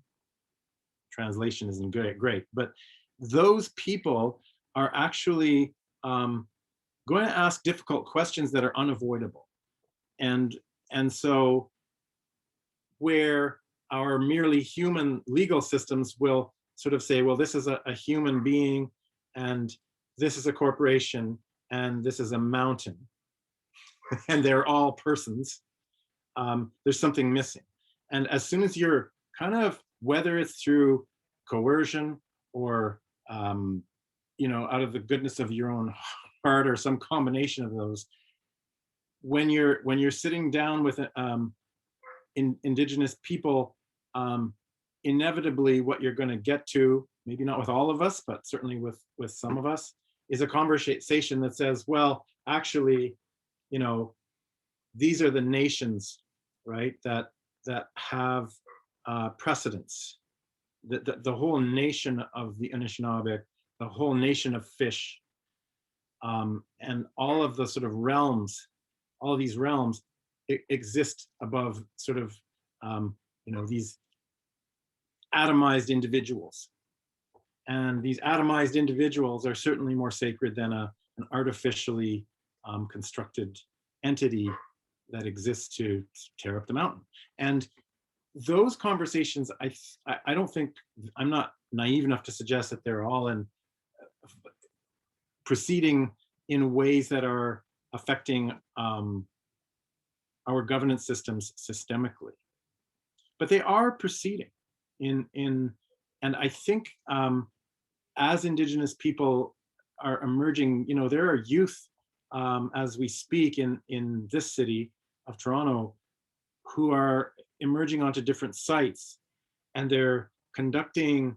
Translation isn't great, but those people are actually going to ask difficult questions that are unavoidable. And so where our merely human legal systems will sort of say, well, this is a human being, and this is a corporation, and this is a mountain, and they're all persons, there's something missing. And as soon as you're kind of, whether it's through coercion or, out of the goodness of your own heart or some combination of those, when you're sitting down with Indigenous people, inevitably what you're going to get to, maybe not with all of us, but certainly with some of us, is a conversation that says, well, actually, these are the nations, right, that have precedence. The whole nation of the Anishinaabe, the whole nation of fish, and all of the sort of realms, all of these realms exist above sort of, these atomized individuals. And these atomized individuals are certainly more sacred than an artificially constructed entity that exists to tear up the mountain. And those conversations, I don't think, I'm not naive enough to suggest that they're all in proceeding in ways that are affecting our governance systems systemically. But they are proceeding and I think as Indigenous people are emerging, there are youth as we speak in this city of Toronto who are emerging onto different sites, and they're conducting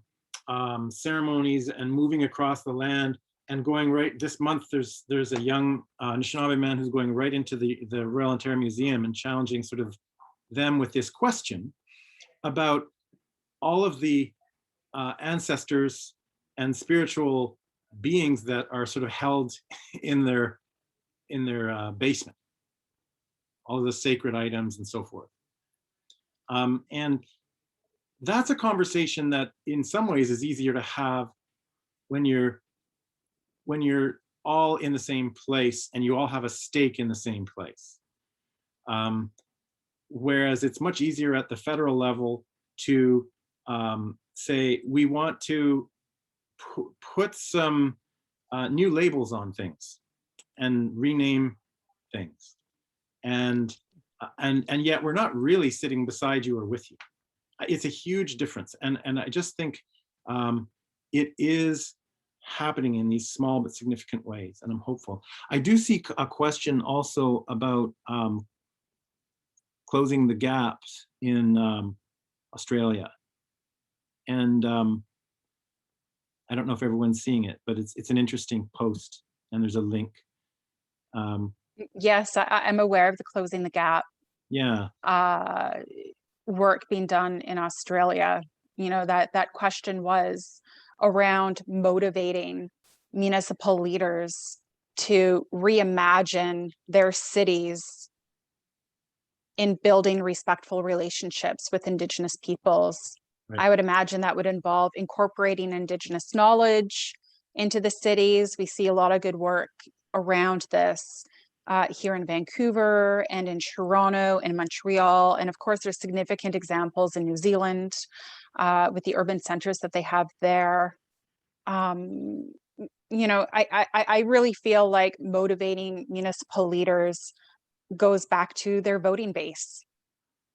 ceremonies and moving across the land and going right this month. There's a young Anishinaabe man who's going right into the Royal Ontario Museum and challenging sort of them with this question about all of the ancestors and spiritual beings that are sort of held in their basement, all of the sacred items and so forth. And that's a conversation that in some ways is easier to have when you're all in the same place and you all have a stake in the same place. Whereas it's much easier at the federal level to say, we want to put some new labels on things and rename things. And yet we're not really sitting beside you or with you. It's a huge difference. And I just think it is happening in these small but significant ways, and I'm hopeful. I do see a question also about closing the gaps in Australia. And I don't know if everyone's seeing it, but it's an interesting post, and there's a link. Yes, I'm aware of the Closing the Gap Yeah. work being done in Australia. That question was around motivating municipal leaders to reimagine their cities in building respectful relationships with Indigenous peoples. Right. I would imagine that would involve incorporating Indigenous knowledge into the cities. We see a lot of good work around this here in Vancouver and in Toronto and Montreal. And of course, there's significant examples in New Zealand with the urban centers that they have there. I really feel like motivating municipal leaders goes back to their voting base.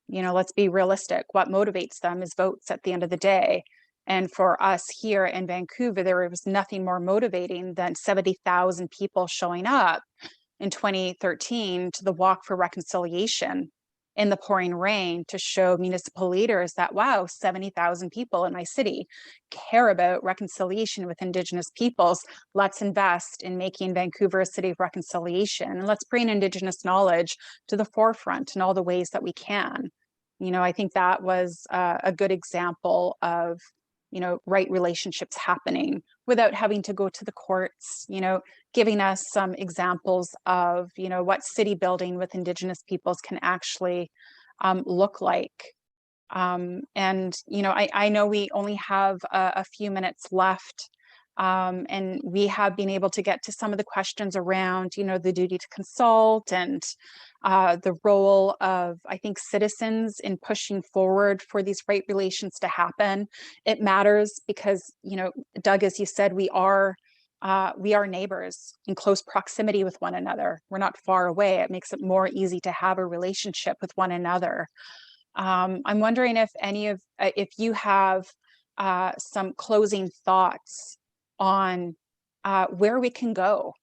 Let's be realistic. What motivates them is votes at the end of the day. And for us here in Vancouver, there was nothing more motivating than 70,000 people showing up in 2013 to the Walk for Reconciliation in the pouring rain to show municipal leaders that, wow, 70,000 people in my city care about reconciliation with Indigenous peoples. Let's invest in making Vancouver a city of reconciliation, and let's bring Indigenous knowledge to the forefront in all the ways that we can. I think that was a good example of right relationships happening without having to go to the courts, giving us some examples of, what city building with Indigenous peoples can actually look like. I know we only have a few minutes left, and we have been able to get to some of the questions around, the duty to consult and the role of, I think, citizens in pushing forward for these right relations to happen. It matters because, Doug, as you said, we are neighbors in close proximity with one another. We're not far away. It makes it more easy to have a relationship with one another. I'm wondering if you have some closing thoughts on where we can go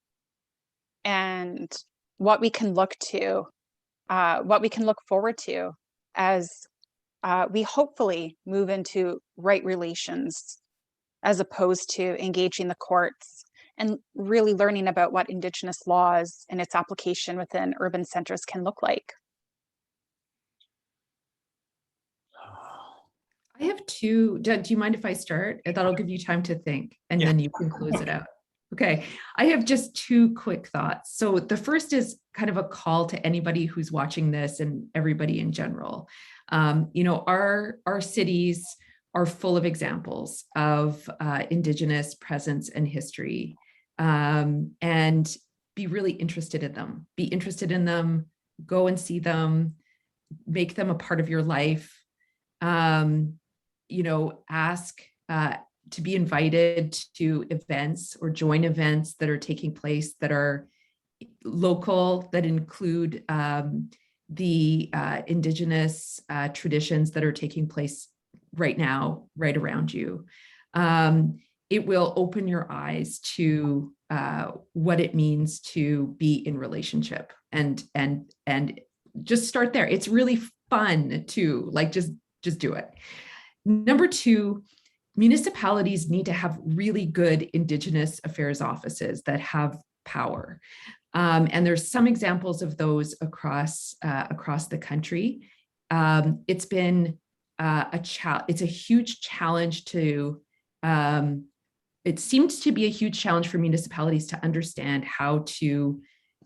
and what we can look to, what we can look forward to as we hopefully move into right relations, as opposed to engaging the courts and really learning about what Indigenous laws and its application within urban centers can look like. I have two. Do you mind if I start? That'll give you time to think, and then you can close it out. Okay, I have just two quick thoughts. So the first is kind of a call to anybody who's watching this and everybody in general. Our cities are full of examples of Indigenous presence and history, and be really interested in them. Be interested in them, go and see them, make them a part of your life. Ask to be invited to events or join events that are taking place that are local, that include the Indigenous traditions that are taking place right now, right around you. It will open your eyes to what it means to be in relationship, and just start there. It's really fun too. Like just do it. Number two, municipalities need to have really good Indigenous affairs offices that have power. And there's some examples of those across the country. It's been it's a huge challenge to, it seems to be a huge challenge for municipalities to understand how to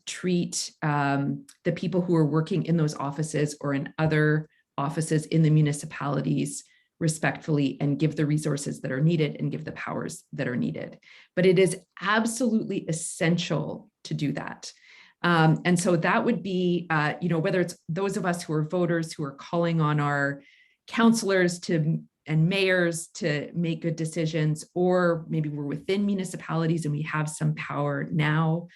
treat the people who are working in those offices or in other offices in the municipalities respectfully, and give the resources that are needed and give the powers that are needed. But it is absolutely essential to do that. And so that would be, whether it's those of us who are voters who are calling on our councillors and mayors to make good decisions, or maybe we're within municipalities and we have some power now,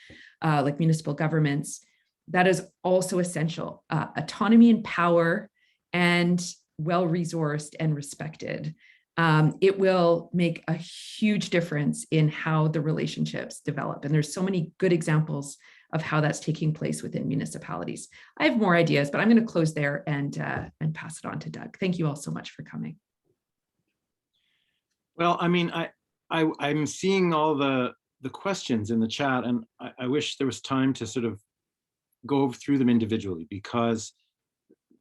like municipal governments, that is also essential. Autonomy and power, and well-resourced and respected. It will make a huge difference in how the relationships develop. And there's so many good examples of how that's taking place within municipalities. I have more ideas, but I'm going to close there and pass it on to Doug. Thank you all so much for coming. Well, I mean, I'm seeing all the questions in the chat, and I wish there was time to sort of go through them individually, because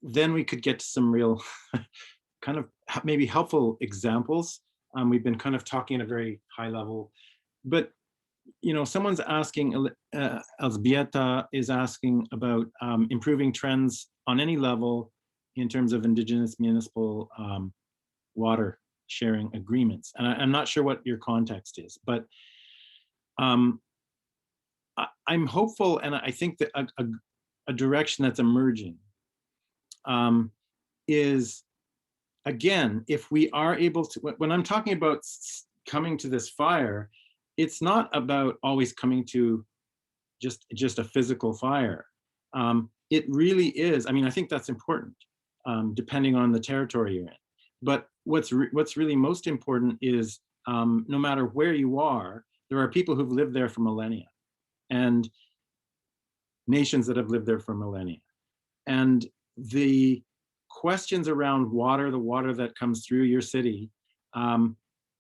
then we could get to some real kind of maybe helpful examples. We've been kind of talking at a very high level, but someone's asking, Elzbieta is asking about improving trends on any level in terms of Indigenous municipal water sharing agreements. And I'm not sure what your context is, but I'm hopeful, and I think that a direction that's emerging is, again, if we are able to, when I'm talking about coming to this fire, it's not about always coming to just a physical fire. It really is, I mean, I think that's important, depending on the territory you're in. But what's really most important is, no matter where you are, there are people who've lived there for millennia, and nations that have lived there for millennia. And the questions around water, the water that comes through your city,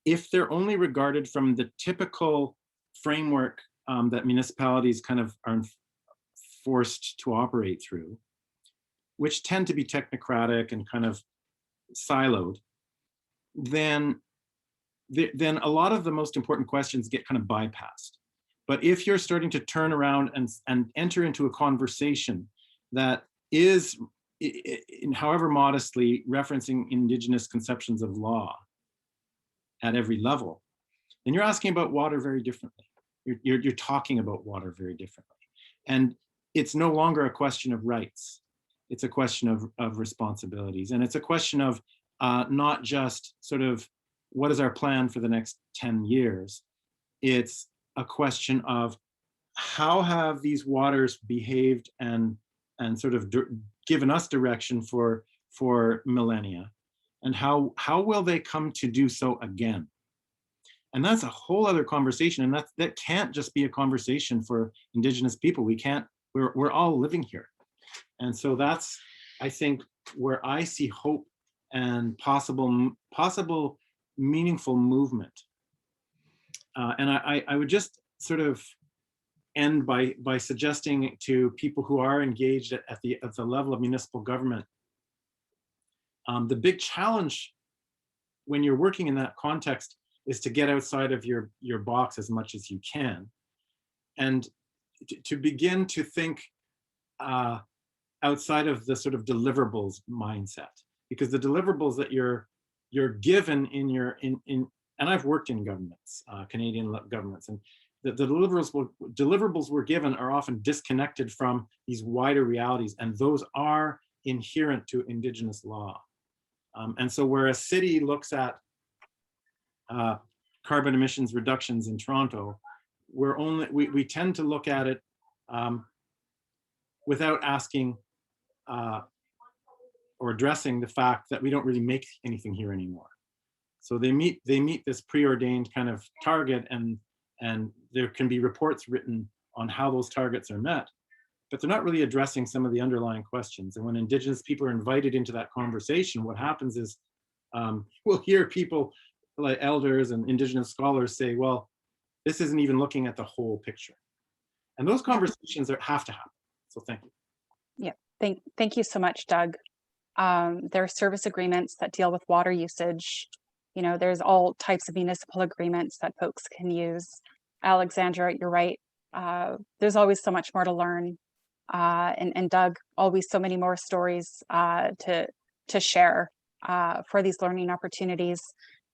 if they're only regarded from the typical framework that municipalities kind of are forced to operate through, which tend to be technocratic and kind of siloed, then a lot of the most important questions get kind of bypassed. But if you're starting to turn around and enter into a conversation that is, however modestly, referencing Indigenous conceptions of law at every level, then you're asking about water very differently. You're talking about water very differently. And it's no longer a question of rights. It's a question of responsibilities. And it's a question of not just sort of, what is our plan for the next 10 years? It's a question of, how have these waters behaved and sort of given us direction for millennia, and how will they come to do so again? And that's a whole other conversation, and that can't just be a conversation for Indigenous people. We're all living here. And so that's, I think, where I see hope and possible meaningful movement. And I would just sort of end by suggesting to people who are engaged at the level of municipal government, the big challenge when you're working in that context is to get outside of your box as much as you can, and to begin to think outside of the sort of deliverables mindset, because the deliverables that you're you're given in your, and I've worked in governments, Canadian governments, and the deliverables we're given are often disconnected from these wider realities, and those are inherent to Indigenous law. And so where a city looks at carbon emissions reductions in Toronto, we tend to look at it without asking or addressing the fact that we don't really make anything here anymore. So they meet this preordained kind of target, and there can be reports written on how those targets are met, but they're not really addressing some of the underlying questions. And when Indigenous people are invited into that conversation, what happens is we'll hear people like elders and Indigenous scholars say, well, this isn't even looking at the whole picture. And those conversations have to happen. So thank you. Yeah, thank you so much, Doug. There are service agreements that deal with water usage. You know, there's all types of municipal agreements that folks can use. Alexandra, you're right. There's always so much more to learn. And Doug, always so many more stories to share for these learning opportunities.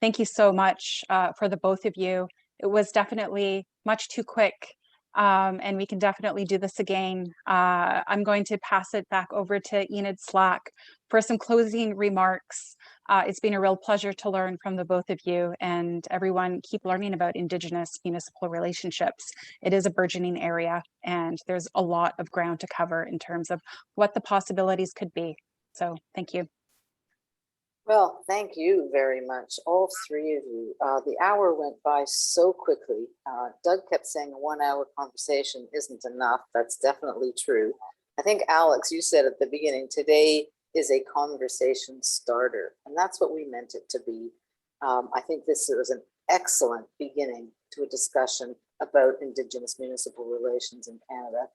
Thank you so much for the both of you. It was definitely much too quick. And we can definitely do this again. I'm going to pass it back over to Enid Slack for some closing remarks. It's been a real pleasure to learn from the both of you, and everyone keep learning about Indigenous municipal relationships. It is a burgeoning area, and there's a lot of ground to cover in terms of what the possibilities could be. So thank you. Well, thank you very much, all three of you. The hour went by so quickly. Doug kept saying a 1 hour conversation isn't enough. That's definitely true. I think, Alex, you said at the beginning, today is a conversation starter, and that's what we meant it to be. I think this was an excellent beginning to a discussion about Indigenous municipal relations in Canada,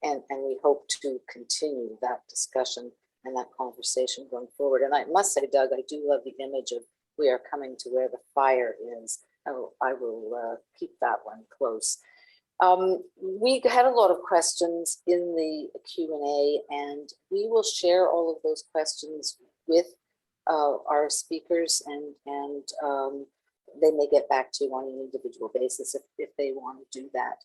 and we hope to continue that discussion and that conversation going forward. And I must say, Doug, I do love the image of we are coming to where the fire is. I will keep that one close. We had a lot of questions in the Q&A, and we will share all of those questions with our speakers, and they may get back to you on an individual basis if they want to do that.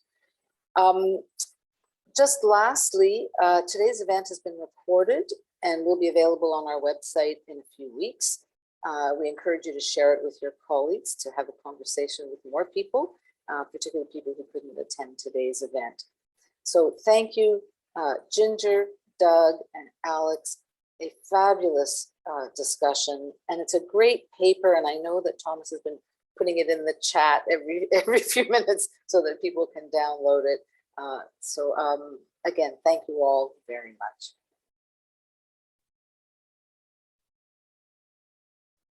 Just lastly, today's event has been recorded and will be available on our website in a few weeks. We encourage you to share it with your colleagues to have a conversation with more people, particularly people who couldn't attend today's event. So thank you, Ginger, Doug, and Alex. A fabulous discussion, and it's a great paper, and I know that Thomas has been putting it in the chat every few minutes so that people can download it. So again, thank you all very much.